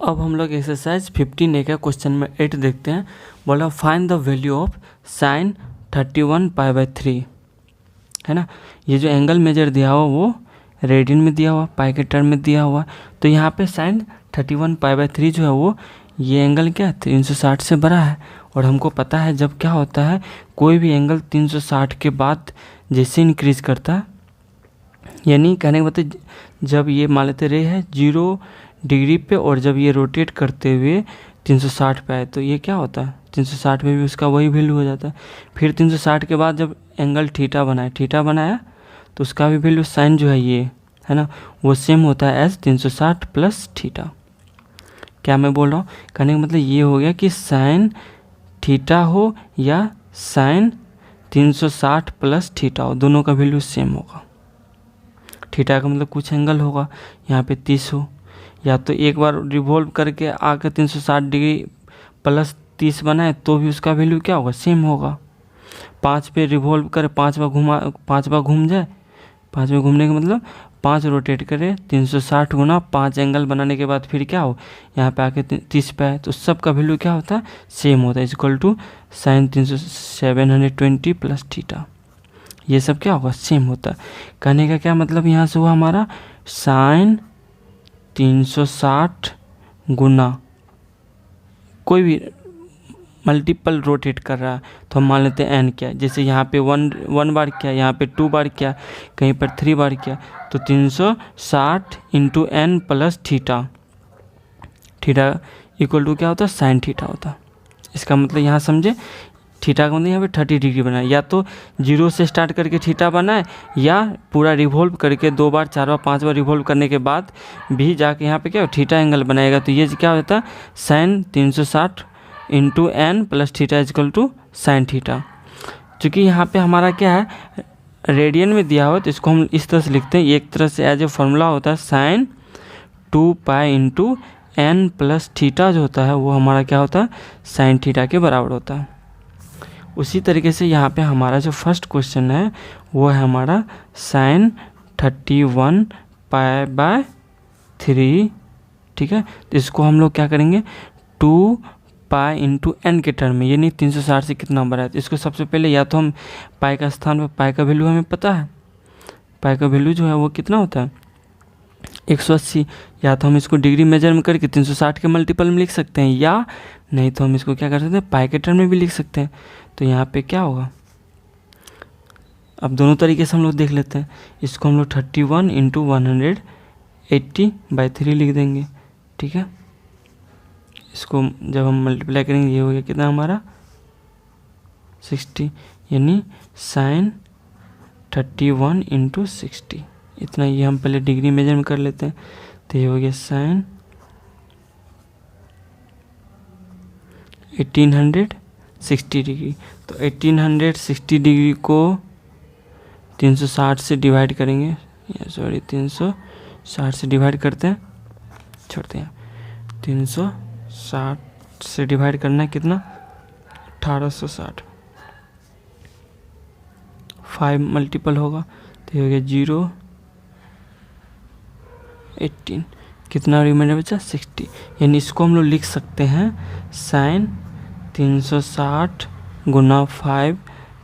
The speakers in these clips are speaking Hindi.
अब हम लोग एक्सरसाइज 15 का क्वेश्चन में 8 देखते हैं। बोला find the value of sine 31 pi by 3, है ना। ये जो एंगल मेजर दिया हुआ वो रेडियन में दिया हुआ, पाई के टर्म में दिया हुआ। तो यहाँ पे साइन 31 पाई बाई 3 जो है वो ये एंगल क्या है 360 से बड़ा है। और हमको पता है जब क्या होता है कोई भी एंगल 360 के बाद जैसे इंक्रीज करता है, यानी कहने का मतलब जब ये मान लेते रे है 0 डिग्री पे और जब ये रोटेट करते हुए 360 पे आए तो ये क्या होता है 360 में भी उसका वही वैल्यू हो जाता है। फिर 360 के बाद जब एंगल थीटा बनाया तो उसका भी वैल्यू साइन जो है ये है ना वो सेम होता है एज 360 प्लस थीटा। क्या मैं बोल रहा हूँ, कहने का मतलब ये हो गया कि साइन थीटा हो या साइन 360 प्लस थीटा हो, दोनों का वैल्यू सेम होगा। थीटा का मतलब कुछ एंगल होगा, यहाँ पे 30 हो, या तो एक बार रिवॉल्व करके आकर 360 डिग्री प्लस 30 बनाए तो भी उसका वैल्यू क्या होगा सेम होगा। 5 पे रिवॉल्व करे 5 बार घूम जाए, 5 बार घूमने का मतलब 5 रोटेट करे 360 गुना 5 एंगल बनाने के बाद फिर क्या हो यहाँ पे आके 30 पे आए तो सब का वैल्यू क्या होता है सेम होता है, equal to sine 720 plus theta. ये सब क्या होगा सेम होता है। कहने का क्या मतलब यहाँ से हुआ हमारा साइन 360 गुना कोई भी मल्टीपल रोटेट कर रहा है तो हम मान लेते हैं एन क्या है, जैसे यहाँ पे वन बार क्या, यहाँ पे 2 बार क्या, कहीं पर 3 बार क्या, तो 360 into n plus theta equal to क्या होता है साइन थीटा होता है। इसका मतलब यहाँ समझे थीटा का मतलब यहाँ पे 30 डिग्री बनाए, या तो 0 से स्टार्ट करके थीटा बनाए या पूरा रिवॉल्व करके 2 बार 4 बार 5 बार रिवॉल्व करने के बाद भी जाके यहाँ पे क्या थीटा एंगल बनाएगा। तो ये क्या होता है sine 360 into n plus theta is equal to sine theta. चूँकि यहाँ पे हमारा क्या है रेडियन में दिया हुआ तो इसको हम इस तरह से लिखते हैं, एक तरह से एज ए फॉर्मूला होता है sine 2 pi into n plus theta जो होता है वो हमारा क्या होता है साइन थीटा के बराबर होता है। उसी तरीके से यहाँ पे हमारा जो फर्स्ट क्वेश्चन है वो है हमारा साइन 31 पाई बाय 3, ठीक है। तो इसको हम लोग क्या करेंगे 2 पाई इंटू एन के टर्म में, ये नहीं 360 से कितना बड़ा है तो इसको सबसे पहले या तो हम पाई का स्थान पर, पाई का वैल्यू हमें पता है, पाई का वैल्यू जो है वो कितना होता है 180, या तो हम इसको डिग्री मेजर में करके 360 के मल्टीपल में लिख सकते हैं, या नहीं तो हम इसको क्या कर सकते हैं पाई के टर्म में भी लिख सकते हैं। तो यहाँ पे क्या होगा, अब दोनों तरीके से हम लोग देख लेते हैं। इसको हम लोग 31 इंटू 180/3 लिख देंगे, ठीक है। इसको जब हम मल्टीप्लाई करेंगे ये हो गया कितना हमारा 60, यानी साइन 31 इंटू 60 इतना। ये हम पहले डिग्री मेजर में कर लेते हैं तो ये हो गया साइन 1860 डिग्री। तो 1860 डिग्री को 360 से डिवाइड करेंगे, सॉरी 360 से डिवाइड करते हैं, छोड़ते हैं 360 से डिवाइड करना है कितना 1860, 5 मल्टीपल होगा तो ये हो गया 0 18, कितना रिमाइंडर बचा 60, यानी इसको हम लोग लिख सकते हैं साइन 360 गुना 5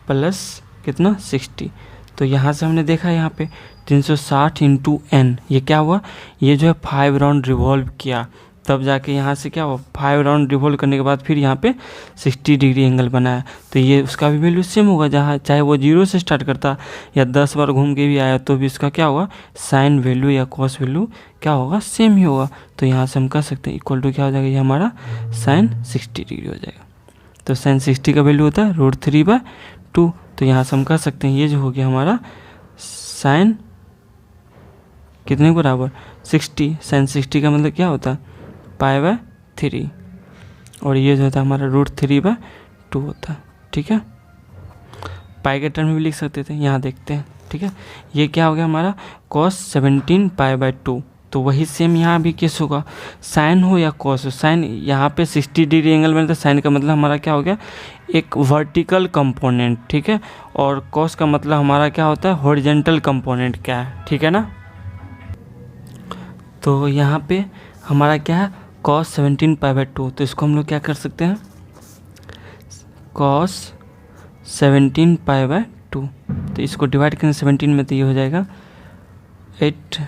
प्लस कितना 60। तो यहाँ से हमने देखा यहाँ पे 360 इंटू एन, ये क्या हुआ ये जो है 5 राउंड रिवॉल्व किया तब जाके यहाँ से क्या हुआ 5 राउंड रिवॉल्व करने के बाद फिर यहाँ पे 60 डिग्री एंगल बनाया। तो ये उसका भी वैल्यू सेम होगा, जहाँ चाहे वो 0 से स्टार्ट करता या 10 बार घूम के भी आया तो भी उसका क्या होगा साइन वैल्यू या कॉस वैल्यू क्या होगा सेम ही होगा। तो यहाँ से हम कह सकते हैं इक्वल टू क्या हो जाएगा ये हमारा साइन 60 डिग्री हो जाएगा। तो साइन 60 का वैल्यू होता है √3/2। तो यहाँ से हम कह सकते हैं ये जो हो गया हमारा साइन कितने के बराबर 60, साइन 60 का मतलब क्या होता है π/3, और ये जो होता है हमारा √3/2 होता है, ठीक है। पाई के टर्म में भी लिख सकते थे, यहाँ देखते हैं, ठीक है। ये क्या हो गया हमारा cos 17 π/2, तो वही सेम यहाँ भी केस होगा, साइन हो या कॉस हो। साइन यहाँ पे 60 डिग्री एंगल में, तो साइन का मतलब हमारा क्या हो गया एक वर्टिकल कंपोनेंट, ठीक है, और कॉस का मतलब हमारा क्या होता है हॉरिजॉन्टल कंपोनेंट क्या है, ठीक है ना। तो यहाँ पे हमारा क्या है cos 17π/2, तो इसको हम लोग क्या कर सकते हैं, cos 17π/2, तो इसको डिवाइड करें 17 में तो ये हो जाएगा 8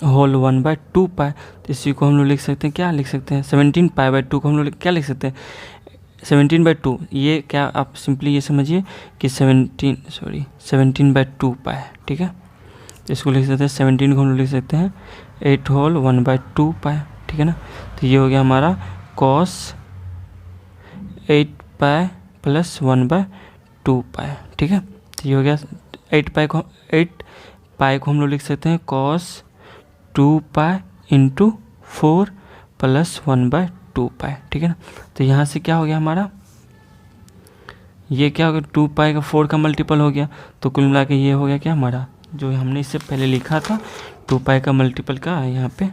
होल 1/2π, तो इसी को हम लोग लिख सकते हैं, क्या लिख सकते हैं, 17π/2 को हम लोग क्या लिख सकते हैं, 17/2, ये क्या आप सिंपली ये समझिए कि 17/2π, ठीक है। तो इसको लिख सकते हैं 17 को हम लोग लिख सकते हैं 8 होल 1/2π, ठीक है ना। तो ये हो गया हमारा cos 8π प्लस 1/2π, ठीक है। तो ये हो गया 8π को हम लोग लिख सकते हैं cos 2π इंटू 4 प्लस 1/2π, ठीक है ना। तो यहाँ से क्या हो गया हमारा, ये क्या हो गया 2π का 4 का मल्टीपल हो गया, तो कुल मिला के ये हो गया क्या हमारा, जो हमने इससे पहले लिखा था 2π का मल्टीपल का है यहाँ पे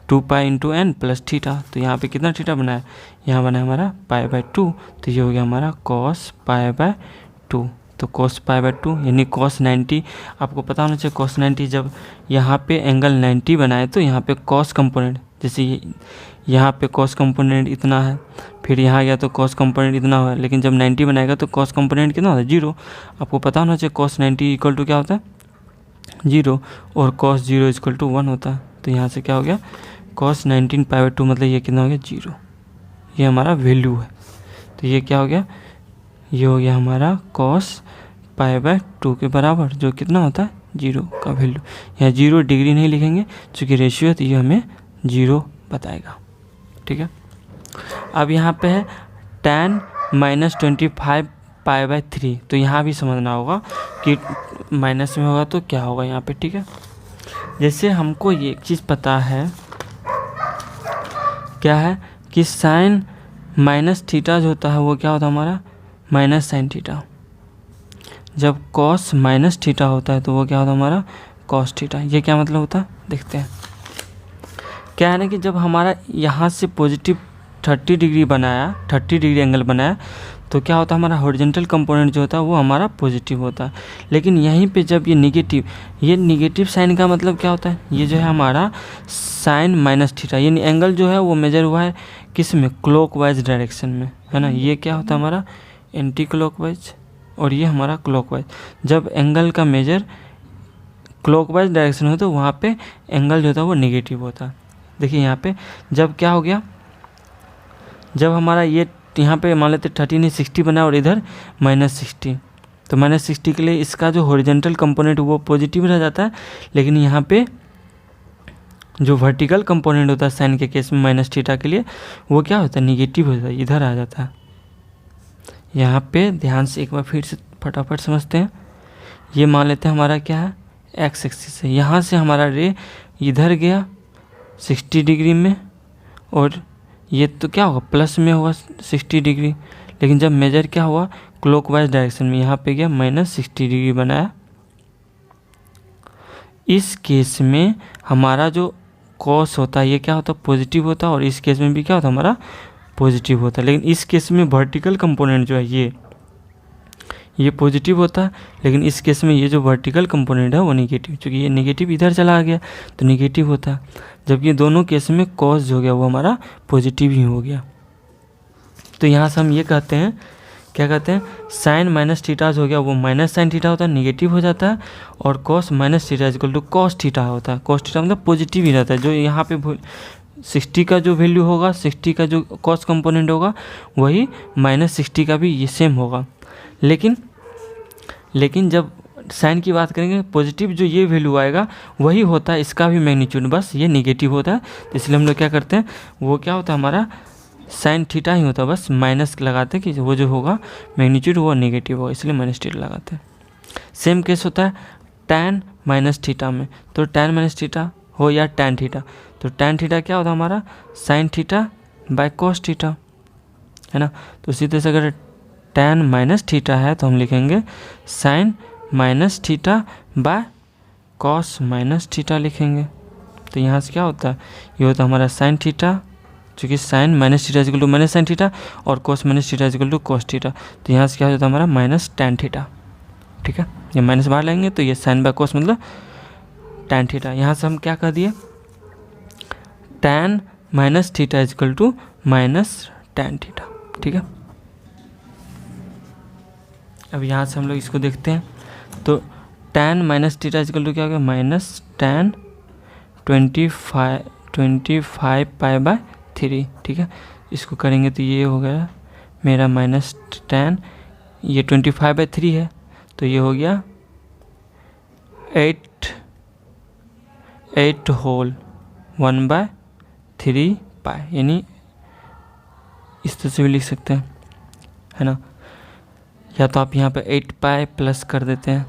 2π इंटू n प्लस थीटा, तो यहाँ पे कितना थीटा बना है, यहाँ बना है हमारा π/2, तो ये हो गया हमारा cos π/2, तो cos π/2 यानी cos 90, आपको पता होना चाहिए cos 90, जब यहाँ पे एंगल 90 बनाए तो यहाँ पे cos कंपोनेंट, जैसे यहाँ पे cos कंपोनेंट इतना है, फिर यहाँ गया तो cos कंपोनेंट इतना हुआ, लेकिन जब 90 बनाएगा तो cos कंपोनेंट कितना होता है, 0। आपको पता होना चाहिए cos 90 इक्वल टू क्या होता है, 0, और cos 0 इक्वल टू 1 होता है। तो यहाँ से क्या हो गया cos 19π/2, मतलब ये कितना हो गया 0, ये हमारा वैल्यू है। तो ये क्या हो गया, ये हो गया हमारा cos π/2 के बराबर, जो कितना होता है 0 का वैल्यू। यहाँ 0 डिग्री नहीं लिखेंगे चूँकि रेशियो है, तो ये हमें 0 बताएगा, ठीक है। अब यहाँ पे है tan -25π/3, तो यहाँ भी समझना होगा कि माइनस में होगा तो क्या होगा यहाँ पे, ठीक है। जैसे हमको ये एक चीज़ पता है, क्या है कि साइन माइनस थीटा जो होता है वो क्या होता है हमारा माइनस साइन थीटा, जब cos माइनस थीटा होता है तो वो क्या होता है हमारा cos थीटा। ये क्या मतलब होता है देखते हैं। क्या है ना कि जब हमारा यहाँ से पॉजिटिव 30 डिग्री बनाया, 30 डिग्री एंगल बनाया, तो क्या होता है हमारा हॉरिजॉन्टल कंपोनेंट जो होता है वो हमारा पॉजिटिव होता है। लेकिन यहीं पे जब ये नेगेटिव साइन का मतलब क्या होता है, ये जो है हमारा साइन माइनस थीटा, यानी एंगल जो है वो मेजर हुआ है किस में, क्लॉकवाइज डायरेक्शन में, है ना। ये क्या होता है हमारा एंटी क्लॉकवाइज, और ये हमारा क्लॉकवाइज। जब एंगल का मेजर क्लॉकवाइज डायरेक्शन हो तो वहाँ पे एंगल जो होता है वो नेगेटिव होता है। देखिए यहाँ पे जब क्या हो गया, जब हमारा ये यहाँ पे मान लेते 30 नहीं 60 बना और इधर -60, तो -60 के लिए इसका जो हॉरिजॉन्टल कंपोनेंट वो पॉजिटिव रह जाता है, लेकिन यहाँ पे जो वर्टिकल कंपोनेंट होता है साइन के केस में माइनस थीटा के लिए वो क्या होता है निगेटिव होता है, इधर आ जाता है। यहाँ पे ध्यान से एक बार फिर से फटाफट समझते हैं। ये मान लेते हैं हमारा क्या है एक्स एक्सिस है, यहाँ से हमारा रे इधर गया 60 डिग्री में, और ये तो क्या होगा प्लस में होगा 60 डिग्री, लेकिन जब मेजर क्या हुआ क्लॉकवाइज डायरेक्शन में, यहाँ पे गया -60 डिग्री बनाया। इस केस में हमारा जो कॉस होता है ये क्या होता है पॉजिटिव होता है, और इस केस में भी क्या होता है हमारा पॉजिटिव होता है। लेकिन इस केस में वर्टिकल कंपोनेंट जो है ये पॉजिटिव होता है, लेकिन इस केस में ये जो वर्टिकल कंपोनेंट है वो नेगेटिव, क्योंकि ये नेगेटिव इधर चला गया तो नेगेटिव होता है। जबकि दोनों केस में कॉस जो हो गया वो हमारा पॉजिटिव ही हो गया। तो यहाँ से हम ये कहते हैं, क्या कहते हैं, साइन माइनस थीटा जो हो गया वो माइनस साइन थीटा होता है, नेगेटिव हो जाता है, और cos minus theta equal to cos theta होता है। कॉस थीटा मतलब पॉजिटिव ही रहता है। जो यहाँ पे 60 का जो वैल्यू होगा, 60 का जो कॉस कंपोनेंट होगा वही -60 का भी ये सेम होगा। लेकिन जब साइन की बात करेंगे पॉजिटिव जो ये वैल्यू आएगा वही होता है इसका भी मैग्नीट्यूड, बस ये नेगेटिव होता है। तो इसलिए हम लोग क्या करते हैं, वो क्या होता है हमारा साइन थीटा ही होता है, बस माइनस लगाते हैं कि वो जो होगा मैग्नीट्यूड वो नेगेटिव होगा, इसलिए माइनस थीटा लगाते हैं। सेम केस होता है tan माइनस थीटा में, तो tan माइनस थीटा हो या tan थीटा, तो tan थीटा क्या होता है हमारा sine theta by cos theta, है ना। तो इसी तरह से अगर tan माइनस थीटा है तो हम लिखेंगे sine minus theta by cos minus theta लिखेंगे। तो यहाँ से क्या होता है, ये होता है हमारा साइन थीटा, चूँकि sine minus theta equal to minus sine theta और cos minus theta equal to cos theta, तो यहाँ से क्या होता है हमारा माइनस tan थीटा, ठीक है। ये माइनस बाहर लेंगे तो ये साइन बाय कॉस मतलब tan थीटा। यहाँ से हम क्या कर दिए, tan minus theta is equal to minus tan theta, ठीक है। अब यहाँ से हम लोग इसको देखते हैं, तो tan minus theta is equal to क्या हो गया, माइनस tan 25 पाई बाय 3, ठीक है। इसको करेंगे तो ये हो गया मेरा माइनस tan, ये 25/3 है, तो ये हो गया 8 होल 1/3 पाई, यानी इस तरह से भी लिख सकते हैं, है ना। या तो आप यहाँ पे 8 पाई प्लस कर देते हैं,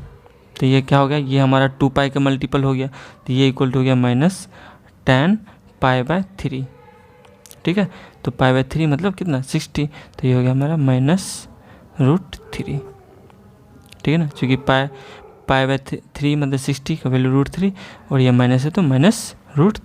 तो ये क्या हो गया, ये हमारा 2 पाई का मल्टीपल हो गया, तो ये इक्वल टू हो गया माइनस tan π/3, ठीक है। तो π/3 मतलब कितना, 60, तो ये हो गया हमारा -√3, ठीक है ना, क्योंकि π/3 मतलब 60 का वैल्यू √3 और ये माइनस है तो -√3।